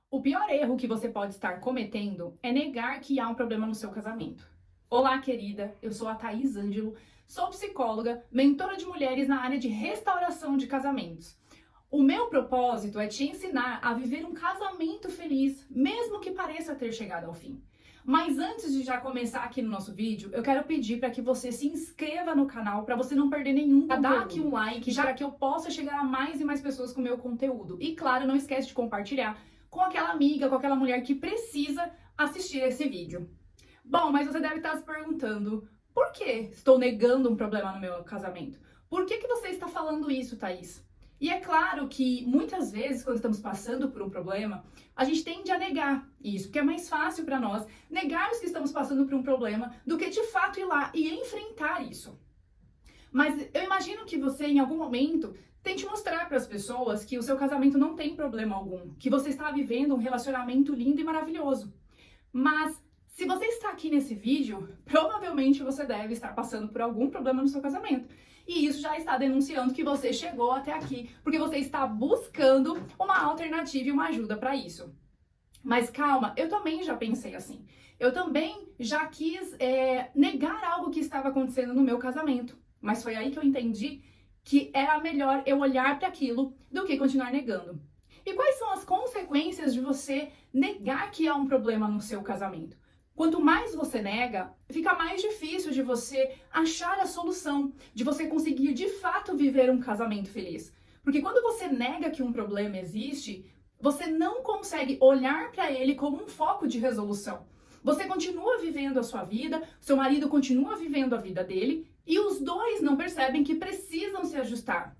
O pior erro que você pode estar cometendo é negar que há um problema no seu casamento. Olá, querida, eu sou a Thaís Ângelo, sou psicóloga, mentora de mulheres na área de restauração de casamentos. O meu propósito é te ensinar a viver um casamento feliz, mesmo que pareça ter chegado ao fim. Mas antes de já começar aqui no nosso vídeo, eu quero pedir para que você se inscreva no canal para você não perder nenhum conteúdo. Dá aqui um like já que eu possa chegar a mais e mais pessoas com o meu conteúdo. E claro, não esquece de compartilhar com aquela amiga, com aquela mulher que precisa assistir esse vídeo. Bom, mas você deve estar se perguntando, por que estou negando um problema no meu casamento? Por que você está falando isso, Thaís? E é claro que muitas vezes, quando estamos passando por um problema, a gente tende a negar isso, porque é mais fácil para nós negarmos que estamos passando por um problema do que de fato ir lá e enfrentar isso. Mas eu imagino que você, em algum momento, tente mostrar para as pessoas que o seu casamento não tem problema algum, que você está vivendo um relacionamento lindo e maravilhoso. Mas se você está aqui nesse vídeo, provavelmente você deve estar passando por algum problema no seu casamento. E isso já está denunciando que você chegou até aqui, porque você está buscando uma alternativa e uma ajuda para isso. Mas calma, eu também já pensei assim. Eu também já quis negar algo que estava acontecendo no meu casamento. Mas foi aí que eu entendi que era melhor eu olhar para aquilo do que continuar negando. E quais são as consequências de você negar que há um problema no seu casamento? Quanto mais você nega, fica mais difícil de você achar a solução, de você conseguir de fato viver um casamento feliz. Porque quando você nega que um problema existe, você não consegue olhar para ele como um foco de resolução. Você continua vivendo a sua vida, seu marido continua vivendo a vida dele, e os dois não percebem que precisam se ajustar,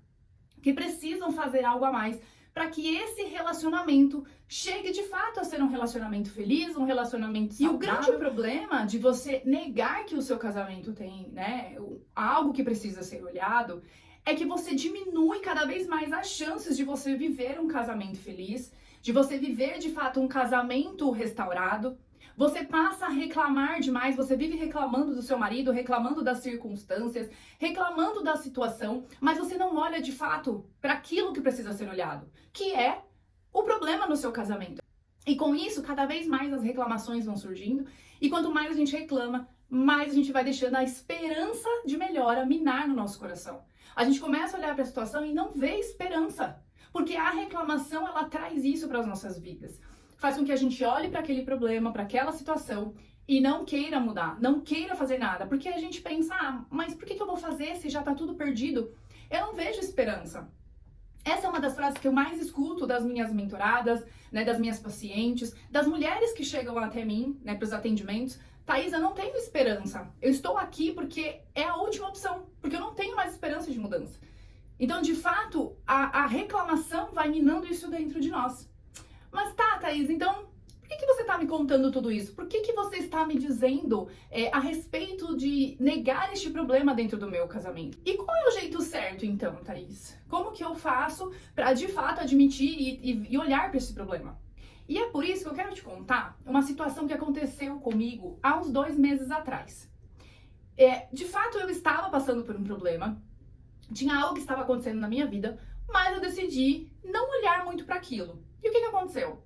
que precisam fazer algo a mais para que esse relacionamento chegue de fato a ser um relacionamento feliz, um relacionamento saudável. E o grande problema de você negar que o seu casamento tem, algo que precisa ser olhado, é que você diminui cada vez mais as chances de você viver um casamento feliz, de você viver de fato um casamento restaurado. Você passa a reclamar demais, você vive reclamando do seu marido, reclamando das circunstâncias, reclamando da situação, mas você não olha de fato para aquilo que precisa ser olhado, que é o problema no seu casamento. E com isso, cada vez mais as reclamações vão surgindo, e quanto mais a gente reclama, mais a gente vai deixando a esperança de melhora minar no nosso coração. A gente começa a olhar para a situação e não vê esperança, porque a reclamação, ela traz isso para as nossas vidas. Faz com que a gente olhe para aquele problema, para aquela situação e não queira mudar, não queira fazer nada, porque a gente pensa, mas por que eu vou fazer se já tá tudo perdido? Eu não vejo esperança. Essa é uma das frases que eu mais escuto das minhas mentoradas, das minhas pacientes, das mulheres que chegam até mim, para os atendimentos. Thaís, eu não tenho esperança. Eu estou aqui porque é a última opção, porque eu não tenho mais esperança de mudança. Então, de fato, a reclamação vai minando isso dentro de nós. Mas tá, Thaís, então, por que você tá me contando tudo isso? Por que você está me dizendo a respeito de negar este problema dentro do meu casamento? E qual é o jeito certo, então, Thaís? Como que eu faço para, de fato, admitir e olhar para esse problema? E é por isso que eu quero te contar uma situação que aconteceu comigo há uns 2 meses atrás. De fato, eu estava passando por um problema, tinha algo que estava acontecendo na minha vida, mas eu decidi não olhar muito para aquilo. E o que aconteceu?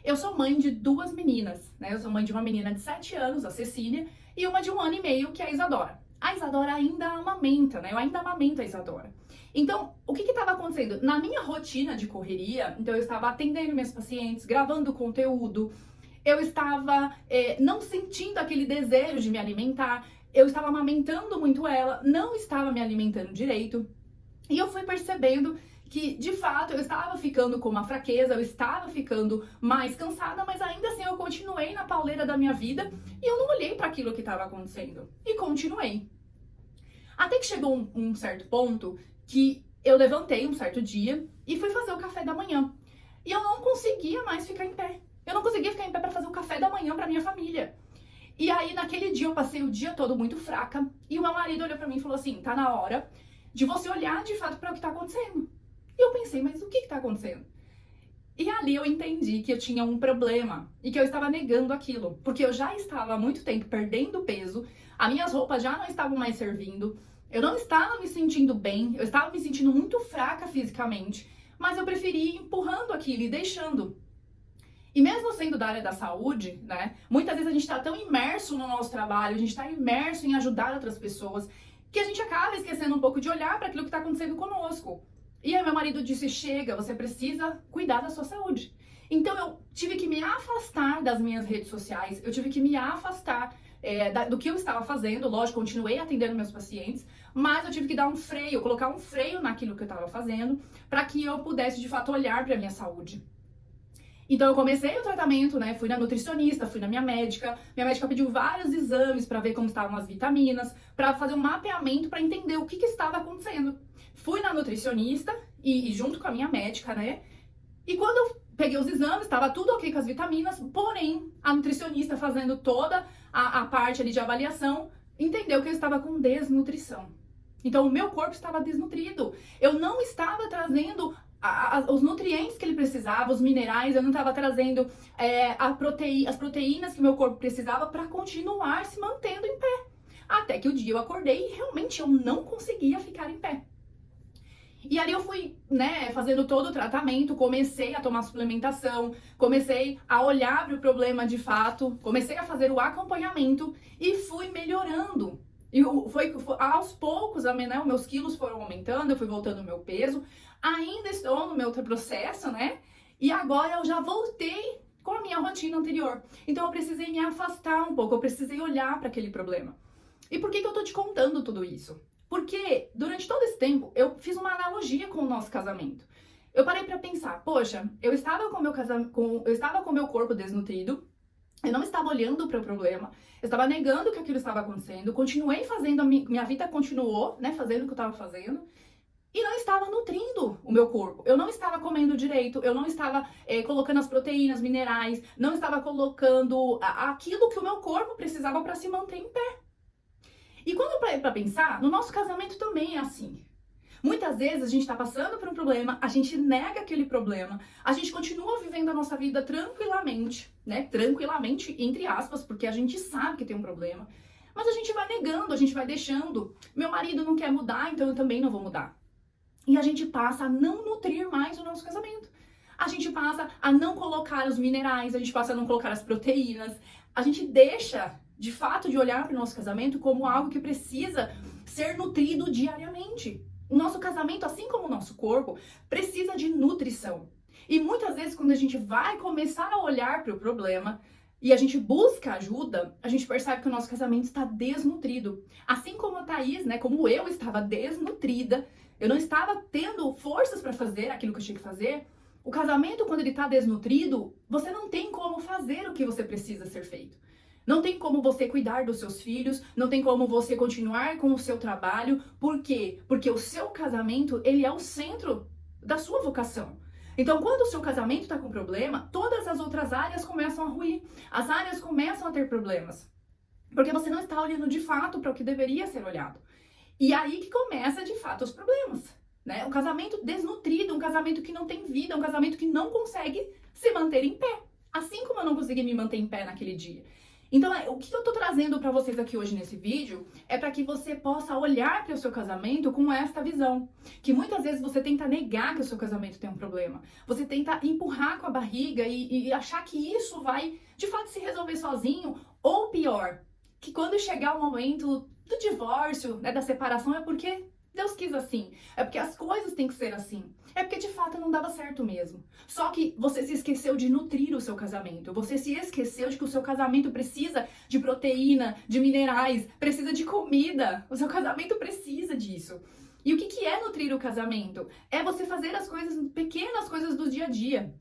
Eu sou mãe de 2 meninas, Eu sou mãe de uma menina de 7 anos, a Cecília, e uma de 1 ano e meio, que é a Isadora. A Isadora ainda amamenta, Eu ainda amamento a Isadora. Então, o que estava acontecendo? Na minha rotina de correria, então eu estava atendendo minhas pacientes, gravando conteúdo, eu estava não sentindo aquele desejo de me alimentar, eu estava amamentando muito ela, não estava me alimentando direito, e eu fui percebendo que, de fato, eu estava ficando com uma fraqueza, eu estava ficando mais cansada, mas ainda assim eu continuei na pauleira da minha vida e eu não olhei para aquilo que estava acontecendo. E continuei. Até que chegou um certo ponto que eu levantei um certo dia e fui fazer o café da manhã. E eu não conseguia mais ficar em pé. Eu não conseguia ficar em pé para fazer o café da manhã para minha família. E aí, naquele dia, eu passei o dia todo muito fraca e o meu marido olhou para mim e falou assim, tá na hora de você olhar de fato para o que tá acontecendo. E eu pensei, mas o que tá acontecendo? E ali eu entendi que eu tinha um problema e que eu estava negando aquilo, porque eu já estava há muito tempo perdendo peso, as minhas roupas já não estavam mais servindo, eu não estava me sentindo bem, eu estava me sentindo muito fraca fisicamente, mas eu preferi ir empurrando aquilo e deixando. E mesmo sendo da área da saúde, né, muitas vezes a gente está tão imerso no nosso trabalho, a gente está imerso em ajudar outras pessoas, que a gente acaba esquecendo um pouco de olhar para aquilo que está acontecendo conosco. E aí meu marido disse, chega, você precisa cuidar da sua saúde. Então eu tive que me afastar das minhas redes sociais, eu tive que me afastar do que eu estava fazendo. Lógico, continuei atendendo meus pacientes, mas eu tive que dar um freio, colocar um freio naquilo que eu estava fazendo, para que eu pudesse de fato olhar para a minha saúde. Então eu comecei o tratamento, né? Fui na nutricionista, fui na minha médica. Minha médica pediu vários exames para ver como estavam as vitaminas, para fazer um mapeamento para entender o que estava acontecendo. Fui na nutricionista e junto com a minha médica, né? E quando eu peguei os exames, estava tudo ok com as vitaminas, porém a nutricionista fazendo toda a parte ali de avaliação entendeu que eu estava com desnutrição. Então o meu corpo estava desnutrido. Eu não estava trazendo os nutrientes que ele precisava, os minerais, eu não estava trazendo as proteínas que meu corpo precisava para continuar se mantendo em pé. Até que o dia eu acordei e realmente eu não conseguia ficar em pé. E ali eu fui, né, fazendo todo o tratamento, comecei a tomar suplementação, comecei a olhar para o problema de fato, comecei a fazer o acompanhamento e fui melhorando. E foi aos poucos, né, os meus quilos foram aumentando, eu fui voltando o meu peso. Ainda estou no meu processo, né? E agora eu já voltei com a minha rotina anterior. Então eu precisei me afastar um pouco, eu precisei olhar para aquele problema. E por que eu tô te contando tudo isso? Porque durante todo esse tempo eu fiz uma analogia com o nosso casamento. Eu parei para pensar, poxa, eu estava com meu corpo desnutrido, eu não estava olhando para o problema, eu estava negando que aquilo estava acontecendo, continuei fazendo, minha vida continuou, né, fazendo o que eu estava fazendo, e não estava nutrindo o meu corpo. Eu não estava comendo direito, eu não estava colocando as proteínas, minerais, não estava colocando aquilo que o meu corpo precisava para se manter em pé. E quando eu parei para pensar, no nosso casamento também é assim. Muitas vezes a gente está passando por um problema, a gente nega aquele problema, a gente continua vivendo a nossa vida tranquilamente, né? Tranquilamente, entre aspas, porque a gente sabe que tem um problema. Mas a gente vai negando, a gente vai deixando. Meu marido não quer mudar, então eu também não vou mudar. E a gente passa a não nutrir mais o nosso casamento. A gente passa a não colocar os minerais, a gente passa a não colocar as proteínas. A gente deixa, de fato, de olhar para o nosso casamento como algo que precisa ser nutrido diariamente. O nosso casamento, assim como o nosso corpo, precisa de nutrição. E muitas vezes, quando a gente vai começar a olhar para o problema e a gente busca ajuda, a gente percebe que o nosso casamento está desnutrido. Assim como a Thaís, né, como eu estava desnutrida, eu não estava tendo forças para fazer aquilo que eu tinha que fazer. O casamento, quando ele está desnutrido, você não tem como fazer o que você precisa ser feito. Não tem como você cuidar dos seus filhos, não tem como você continuar com o seu trabalho. Por quê? Porque o seu casamento, ele é o centro da sua vocação. Então, quando o seu casamento está com problema, todas as outras áreas começam a ruir. As áreas começam a ter problemas. Porque você não está olhando de fato para o que deveria ser olhado. E aí que começa, de fato, os problemas, né? Um casamento desnutrido, um casamento que não tem vida, um casamento que não consegue se manter em pé. Assim como eu não consegui me manter em pé naquele dia. Então, o que eu tô trazendo para vocês aqui hoje nesse vídeo é para que você possa olhar para o seu casamento com esta visão. Que muitas vezes você tenta negar que o seu casamento tem um problema. Você tenta empurrar com a barriga e achar que isso vai, de fato, se resolver sozinho. Ou pior, que quando chegar o momento do divórcio, né, da separação, é porque Deus quis assim. É porque as coisas têm que ser assim. É porque de fato não dava certo mesmo. Só que você se esqueceu de nutrir o seu casamento. Você se esqueceu de que o seu casamento precisa de proteína, de minerais, precisa de comida. O seu casamento precisa disso. E o que é nutrir o casamento? É você fazer as coisas, pequenas coisas do dia a dia.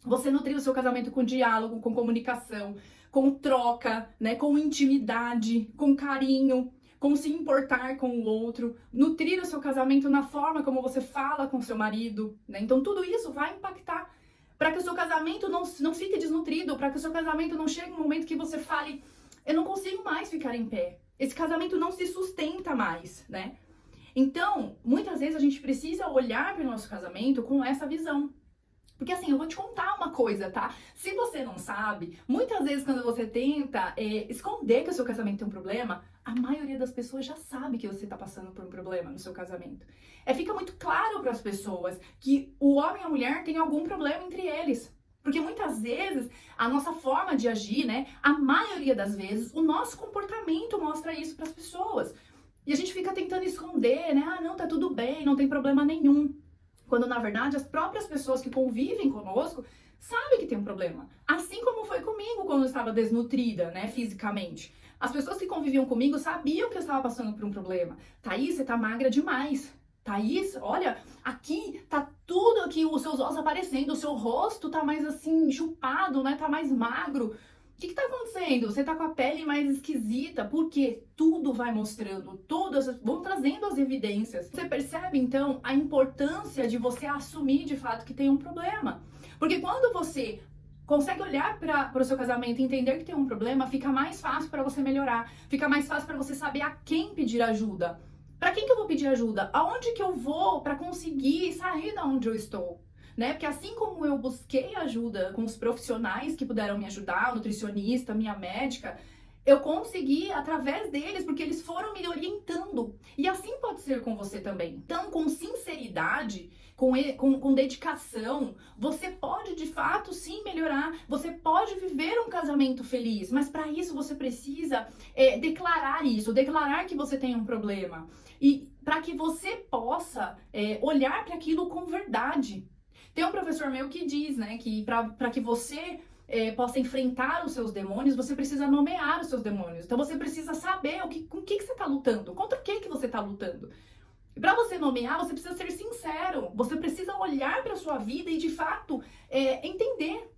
Você nutrir o seu casamento com diálogo, com comunicação, com troca, né, com intimidade, com carinho, com se importar com o outro, nutrir o seu casamento na forma como você fala com seu marido, né? Então tudo isso vai impactar para que o seu casamento não fique desnutrido, para que o seu casamento não chegue um momento que você fale, eu não consigo mais ficar em pé. Esse casamento não se sustenta mais, né? Então, muitas vezes a gente precisa olhar para o nosso casamento com essa visão. Porque assim, eu vou te contar uma coisa, tá? Se você não sabe, muitas vezes quando você tenta esconder que o seu casamento tem um problema, a maioria das pessoas já sabe que você tá passando por um problema no seu casamento. Fica muito claro para as pessoas que o homem e a mulher têm algum problema entre eles. Porque muitas vezes a nossa forma de agir, né, a maioria das vezes, o nosso comportamento mostra isso para as pessoas. E a gente fica tentando esconder, né? Ah, não, tá tudo bem, não tem problema nenhum. Quando na verdade as próprias pessoas que convivem conosco sabem que tem um problema. Assim como foi comigo quando eu estava desnutrida, né, fisicamente. As pessoas que conviviam comigo sabiam que eu estava passando por um problema. Thaís, você tá magra demais. Thaís, olha, aqui tá tudo aqui, os seus ossos aparecendo, o seu rosto tá mais assim, chupado, né? Tá mais magro. O que tá acontecendo? Você tá com a pele mais esquisita, porque tudo vai mostrando, vão trazendo as evidências. Você percebe, então, a importância de você assumir, de fato, que tem um problema. Porque quando você consegue olhar para o seu casamento e entender que tem um problema, fica mais fácil para você melhorar, fica mais fácil para você saber a quem pedir ajuda. Para quem que eu vou pedir ajuda? Aonde que eu vou para conseguir sair da onde eu estou? Né? Porque assim como eu busquei ajuda com os profissionais que puderam me ajudar, o nutricionista, minha médica, eu consegui através deles, porque eles foram me orientando. E assim pode ser com você também. Então, com sinceridade, com dedicação, você pode de fato sim melhorar. Você pode viver um casamento feliz, mas para isso você precisa declarar isso, declarar que você tem um problema. E para que você possa olhar para aquilo com verdade. Tem um professor meu que diz, né, que para que você possa enfrentar os seus demônios, você precisa nomear os seus demônios. Então você precisa saber com o que você está lutando, contra o que você está lutando. E para você nomear, você precisa ser sincero. Você precisa olhar para sua vida e de fato entender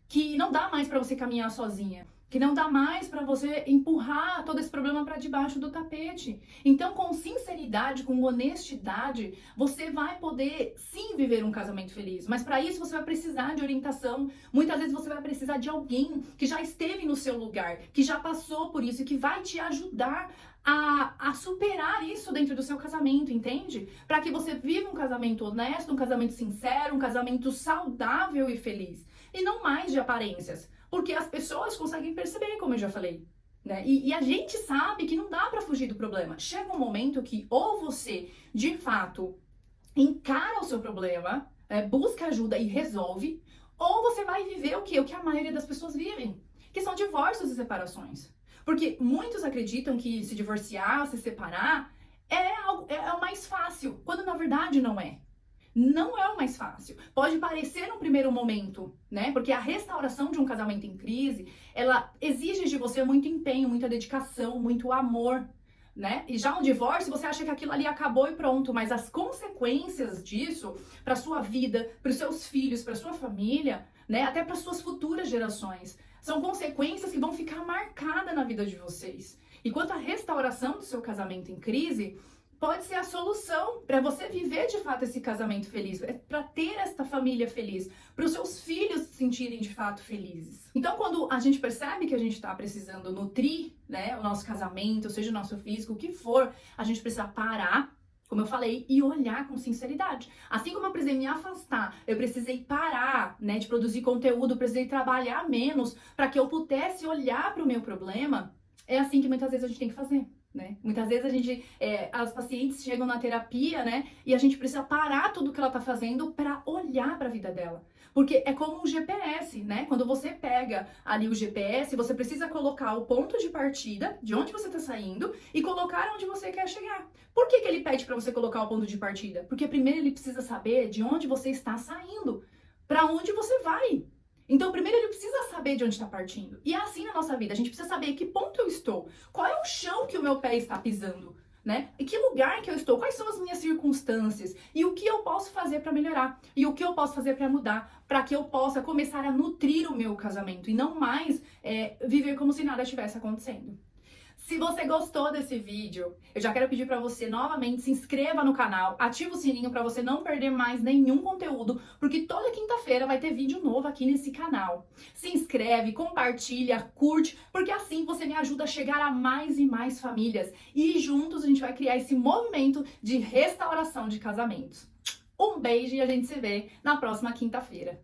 que não dá mais para você caminhar sozinha. Que não dá mais para você empurrar todo esse problema para debaixo do tapete. Então, com sinceridade, com honestidade, você vai poder sim viver um casamento feliz. Mas para isso você vai precisar de orientação. Muitas vezes você vai precisar de alguém que já esteve no seu lugar, que já passou por isso e que vai te ajudar a superar isso dentro do seu casamento, entende? Para que você viva um casamento honesto, um casamento sincero, um casamento saudável e feliz. E não mais de aparências. Porque as pessoas conseguem perceber, como eu já falei, né? E a gente sabe que não dá para fugir do problema. Chega um momento que ou você, de fato, encara o seu problema, busca ajuda e resolve, ou você vai viver o que a maioria das pessoas vivem, que são divórcios e separações. Porque muitos acreditam que se divorciar, se separar, é o mais fácil, quando na verdade não é. Não é o mais fácil. Pode parecer no primeiro momento, né? Porque a restauração de um casamento em crise, ela exige de você muito empenho, muita dedicação, muito amor, né? E já um divórcio, você acha que aquilo ali acabou e pronto, mas as consequências disso para sua vida, para os seus filhos, para sua família, né? Até para suas futuras gerações, são consequências que vão ficar marcadas na vida de vocês. Enquanto a restauração do seu casamento em crise pode ser a solução para você viver de fato esse casamento feliz, para ter esta família feliz, para os seus filhos se sentirem de fato felizes. Então, quando a gente percebe que a gente está precisando nutrir, né, o nosso casamento, seja o nosso físico, o que for, a gente precisa parar, como eu falei, e olhar com sinceridade. Assim como eu precisei me afastar, eu precisei parar, né, de produzir conteúdo, eu precisei trabalhar menos para que eu pudesse olhar para o meu problema. É assim que muitas vezes a gente tem que fazer. Né? Muitas vezes as pacientes chegam na terapia, né? E a gente precisa parar tudo que ela tá fazendo para olhar para a vida dela. Porque é como um GPS, né? Quando você pega ali o GPS, você precisa colocar o ponto de partida, de onde você tá saindo, e colocar onde você quer chegar. Por que ele pede para você colocar o ponto de partida? Porque primeiro ele precisa saber de onde você está saindo, para onde você vai. Então, primeiro ele precisa saber de onde está partindo. E é assim na nossa vida, a gente precisa saber que ponto eu estou, qual é o chão que o meu pé está pisando, né? Em que lugar que eu estou, quais são as minhas circunstâncias e o que eu posso fazer para melhorar e o que eu posso fazer para mudar, para que eu possa começar a nutrir o meu casamento e não mais viver como se nada estivesse acontecendo. Se você gostou desse vídeo, eu já quero pedir para você novamente se inscreva no canal, ativa o sininho para você não perder mais nenhum conteúdo, porque toda quinta-feira vai ter vídeo novo aqui nesse canal. Se inscreve, compartilha, curte, porque assim você me ajuda a chegar a mais e mais famílias. E juntos a gente vai criar esse movimento de restauração de casamentos. Um beijo e a gente se vê na próxima quinta-feira.